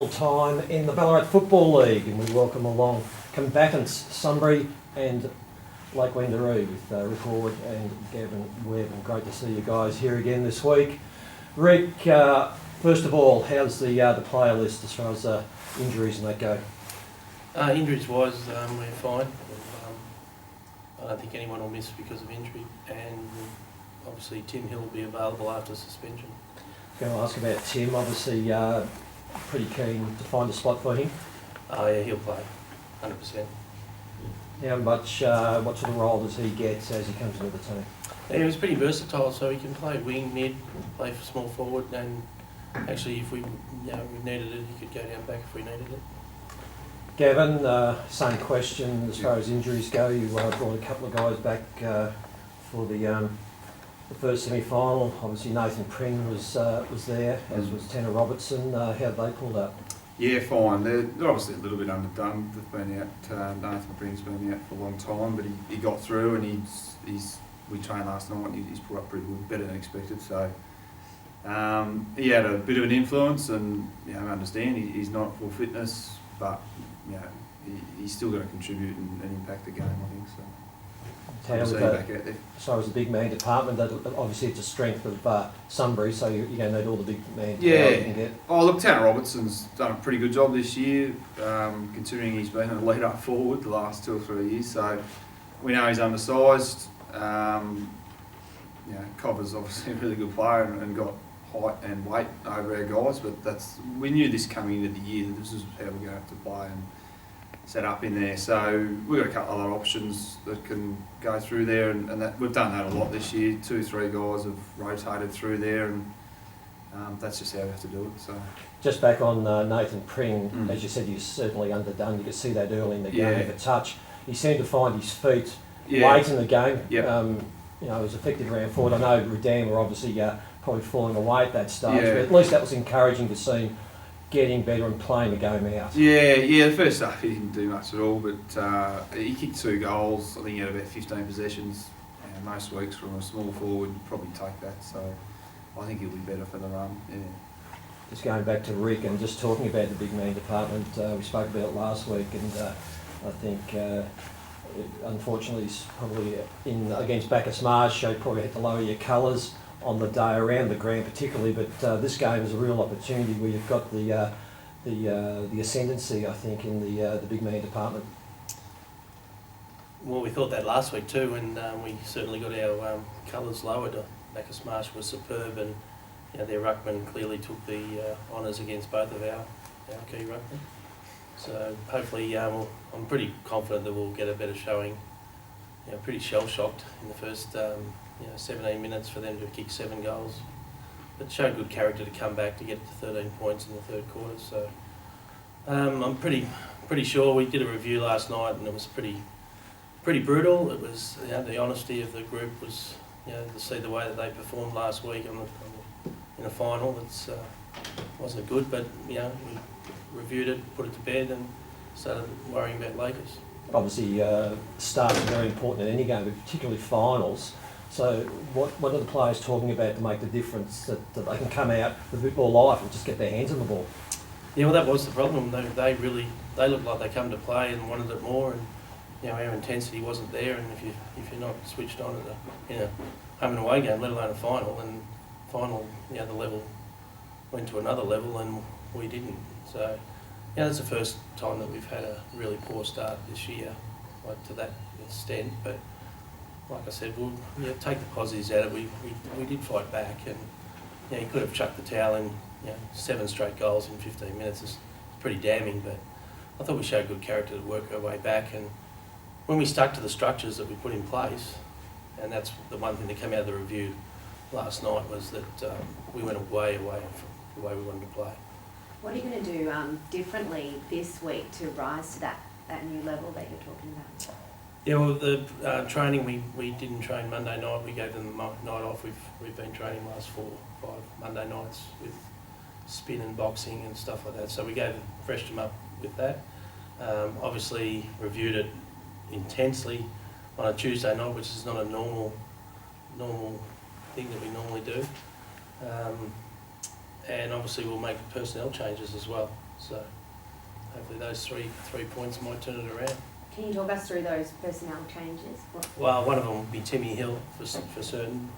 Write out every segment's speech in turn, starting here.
Time in the Ballarat Football League, and we welcome along combatants Sunbury and Lake Wendouree with Rick Ward and Gavin Webb. And great to see you guys here again this week. Rick, first of all, how's the player list as far as injuries and that go? Injuries-wise, we're fine. I don't think anyone will miss because of injury, and obviously Tim Hill will be available after suspension. Going to ask about Tim, obviously pretty keen to find a spot for him. Oh yeah, he'll play, 100%. How much, what sort of role does he get as he comes into the team? Yeah, he's pretty versatile, so he can play wing, mid, play for small forward, and actually if we needed it, he could go down back if we needed it. Gavin, same question as far as injuries go. You brought a couple of guys back for the first semi-final. Obviously Nathan Pring was there, as was Tanner Robertson. How did they pulled up? Yeah, fine. They're obviously a little bit underdone. They've been out. Nathan Pring's been out for a long time, but he got through, and we trained last night, and he's put up pretty good, better than expected. So he had a bit of an influence, and I understand he's not full fitness, but he's still going to contribute and impact the game, I think. So. Back out there. As far as the big man department, that obviously it's a strength of Sunbury, so you're going to need all the big man you can get. Oh, look, Tanner Robertson's done a pretty good job this year, considering he's been a lead up forward the last 2 or 3 years. So we know he's undersized. Cobber's obviously a really good player and got height and weight over our guys, but we knew this coming into the year that this is how we're going to have to play and set up in there. So we've got a couple of other options that can go through there, and that we've done that a lot this year. 2 or 3 guys have rotated through there, and that's just how we have to do it. So just back on Nathan Pring, as you said, he's certainly underdone. You could see that early in the game with a touch. He seemed to find his feet late in the game. Yep. He was affected around forward. I know Redan were obviously probably falling away at that stage, but at least that was encouraging to see him getting better and playing the game out. Yeah, the first half he didn't do much at all, but he kicked 2 goals. I think he had about 15 possessions. Most weeks from a small forward, probably take that. So I think he'll be better for the run. Yeah. Just going back to Rick and just talking about the big man department, we spoke about it last week, and I think unfortunately he's probably against Bacchus Marsh, you probably had to lower your colours on the day around the ground particularly, but this game is a real opportunity where you've got the ascendancy, I think, in the big man department. Well, we thought that last week too, and we certainly got our colours lowered. Bacchus Marsh was superb, and their ruckman clearly took the honours against both of our key ruckmen. So hopefully, I'm pretty confident that we'll get a better showing. Pretty shell-shocked in the first 17 minutes for them to kick 7 goals, but showed good character to come back to get to 13 points in the third quarter. So I'm pretty sure. We did a review last night, and it was pretty brutal. It was the honesty of the group was to see the way that they performed last week in a final. It wasn't good, but we reviewed it, put it to bed, and started worrying about Lakers. Obviously, starts are very important in any game, but particularly finals. So what are the players talking about to make the difference, that they can come out with a bit more life and just get their hands on the ball? Yeah, well, that was the problem. They looked like they come to play and wanted it more, and our intensity wasn't there. And if you're not switched on in a home and away game, let alone a final, and the level went to another level, and we didn't. So that's the first time that we've had a really poor start this year, to that extent. But like I said, we'll take the positives out of it. We did fight back, and you could have chucked the towel in. 7 straight goals in 15 minutes is pretty damning, but I thought we showed good character to work our way back. And when we stuck to the structures that we put in place, and that's the one thing that came out of the review last night, was that we went way away from the way we wanted to play. What are you going to do differently this week to rise to that new level that you're talking about? Yeah, well, the training, we didn't train Monday night. We gave them the night off. We've been training last 4 or 5 Monday nights with spin and boxing and stuff like that. So we freshed them up with that. Obviously reviewed it intensely on a Tuesday night, which is not a normal thing that we normally do. And obviously we'll make personnel changes as well. So hopefully those three points might turn it around. Can you talk us through those personnel changes? Well, one of them will be Timmy Hill for certain.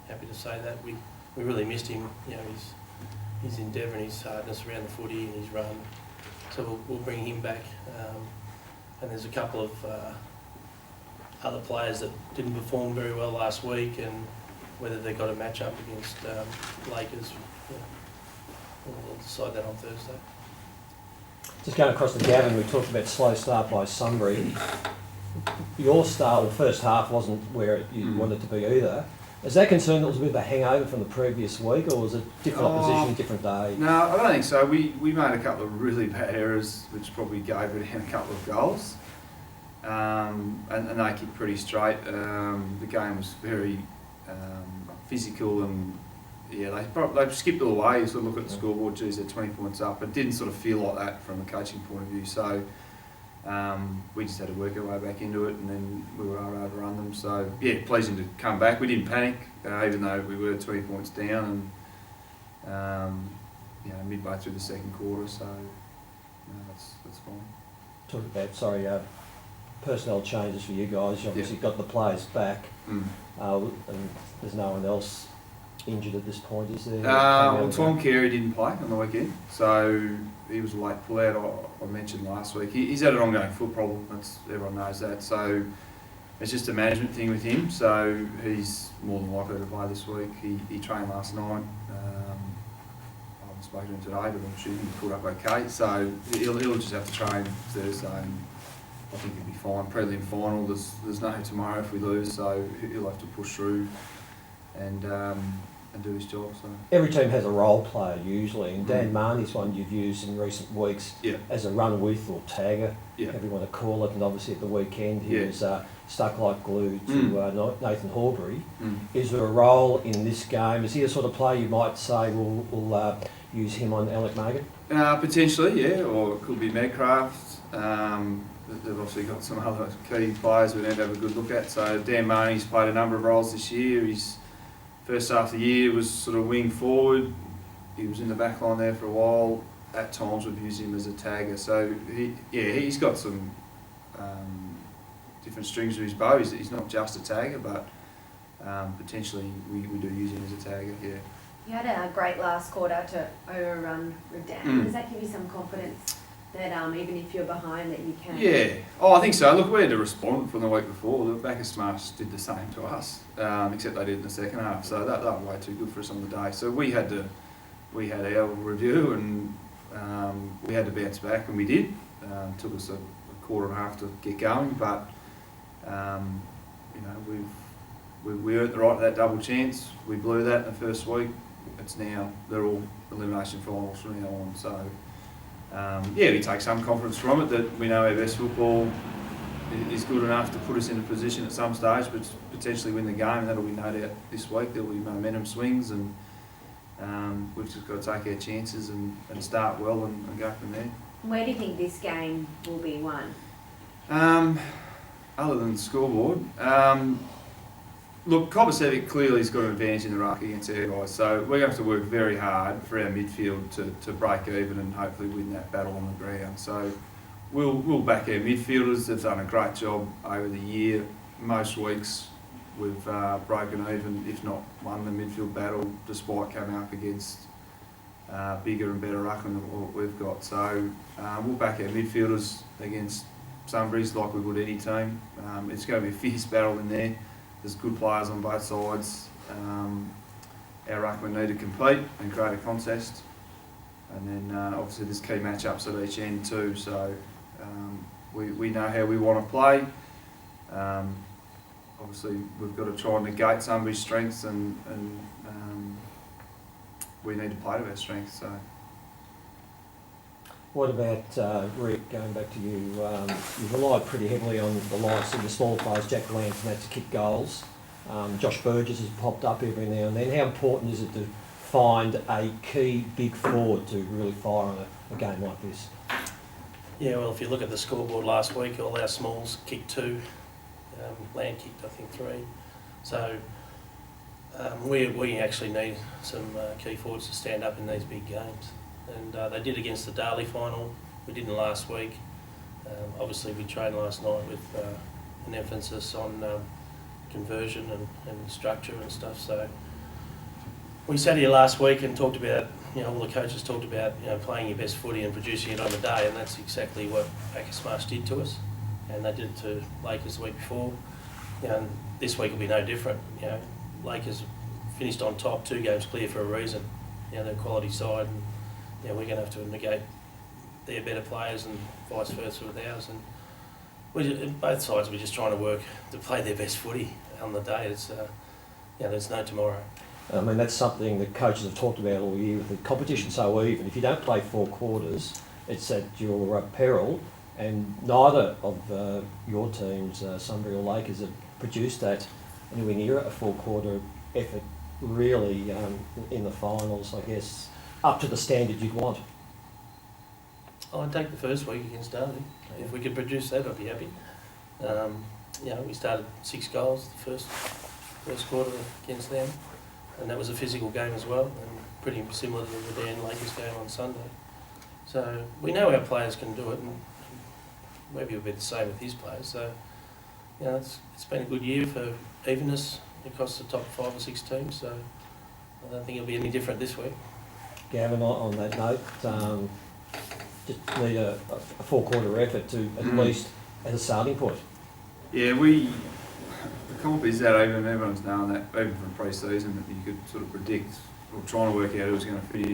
Happy to say that we really missed him. His endeavour and his hardness around the footy and his run. So we'll bring him back. And there's a couple of other players that didn't perform very well last week, and whether they got a match up against Lakers, we'll decide that on Thursday. Just going across to Gavin, we talked about slow start by Sunbury. Your start, or first half, wasn't where you wanted to be either. Is that concern that was a bit of a hangover from the previous week, or was it different opposition, different day? No, I don't think so. We made a couple of really bad errors, which probably gave it in a couple of goals. And they kicked pretty straight. The game was very physical, and they skipped all the way. You sort of look at the scoreboard, geez, they're 20 points up. It didn't sort of feel like that from a coaching point of view. So we just had to work our way back into it, and then we were able to overrun them. So yeah, pleasing to come back. We didn't panic, even though we were 20 points down, and midway through the second quarter. So that's fine. Talk about personnel changes for you guys. You obviously got the players back, and there's no one else injured at this point, is there? Well, Tom Carey didn't play on the weekend, so he was a late pull-out. I mentioned last week. He's had an ongoing foot problem. Everyone knows that. So it's just a management thing with him. So he's more than likely to play this week. He trained last night. I haven't spoken to him today, but I'm sure he pulled up okay. So he'll just have to train Thursday, and I think he'll be fine. Prelim final. There's no tomorrow if we lose, so he'll have to push through and do his job. So every team has a role player usually, and Dan Marnie's one you've used in recent weeks as a run with or tagger, however you want to call it. And obviously at the weekend he was stuck like glue to Nathan Horbury. Is there a role in this game? Is he a sort of player you might say we'll use him on Alec Magan? Potentially, yeah, or it could be Medcraft. They've obviously got some other key players we need to have a good look at. So Dan Marnie's played a number of roles this year. His first half of the year was sort of wing forward. He was in the back line there for a while. At times we've used him as a tagger. So he's got some different strings to his bow. He's not just a tagger, but potentially we do use him as a tagger, yeah. You had a great last quarter to overrun Redan. Does that give you some confidence that even if you're behind that you can? Yeah, I think so. Look, we had to respond from the week before. The Bacchus Smash did the same to us, except they did in the second half. So that was way too good for us on the day. So we had our review, and we had to bounce back, and we did. Took us a quarter and a half to get going, but we earned the right to that double chance. We blew that in the first week. They're all elimination finals from now on. So. We take some confidence from it that we know our best football is good enough to put us in a position at some stage, but potentially win the game, and that'll be no doubt this week. There'll be momentum swings, and we've just got to take our chances and start well and go from there. Where do you think this game will be won? Other than the scoreboard, look, Kovacevic clearly has got an advantage in the ruck against our guys, so we're going to have to work very hard for our midfield to break even and hopefully win that battle on the ground. So we'll back our midfielders. They've done a great job over the year. Most weeks we've broken even, if not won the midfield battle, despite coming up against bigger and better ruck than what we've got. So we'll back our midfielders against Sunbury's like we would any team. It's going to be a fierce battle in there. There's good players on both sides. Our ruckmen need to compete and create a contest. And then obviously there's key matchups at each end too, so we know how we want to play. Obviously we've got to try and negate Sunbury's strengths, and we need to play to our strengths. So. What about Rick, going back to you? You've relied pretty heavily on the likes of the small players, Jack Lance, and that to kick goals. Josh Burgess has popped up every now and then. How important is it to find a key big forward to really fire on a game like this? Yeah, well, if you look at the scoreboard last week, all our smalls kicked 2. Land kicked, I think, 3. So we actually need some key forwards to stand up in these big games. and they did against the Darley final. We didn't last week. Obviously, we trained last night with an emphasis on conversion and structure and stuff. So we sat here last week and talked about, all the coaches talked about, playing your best footy and producing it on the day, and that's exactly what Bacchus Marsh did to us, and they did it to Lakers the week before. And this week will be no different. Lakers finished on top, 2 games clear for a reason. They're a quality side, and we're going to have to negate their better players and vice versa with ours. And both sides, we're just trying to work to play their best footy on the day. It's there's no tomorrow. I mean, that's something that coaches have talked about all year. With the competition so even, if you don't play 4 quarters, it's at your peril. And neither of your teams, Sunbury or Lakers, have produced that anywhere near a 4-quarter effort, really, in the finals, I guess, up to the standard you'd want. I'd take the first week against Darley. If we could produce that, I'd be happy. We started 6 goals the first quarter against them, and that was a physical game as well, and pretty similar to the Dan Lakers game on Sunday. So we know our players can do it, and maybe it'll be the same with his players. So it's been a good year for evenness across the top 5 or 6 teams. So I don't think it'll be any different this week. Gavin, on that note, just need a 4-quarter effort to at least as a starting point. Yeah, the comp is that even, everyone's known that, even from pre-season, that you could sort of predict or trying to work out who's going to fit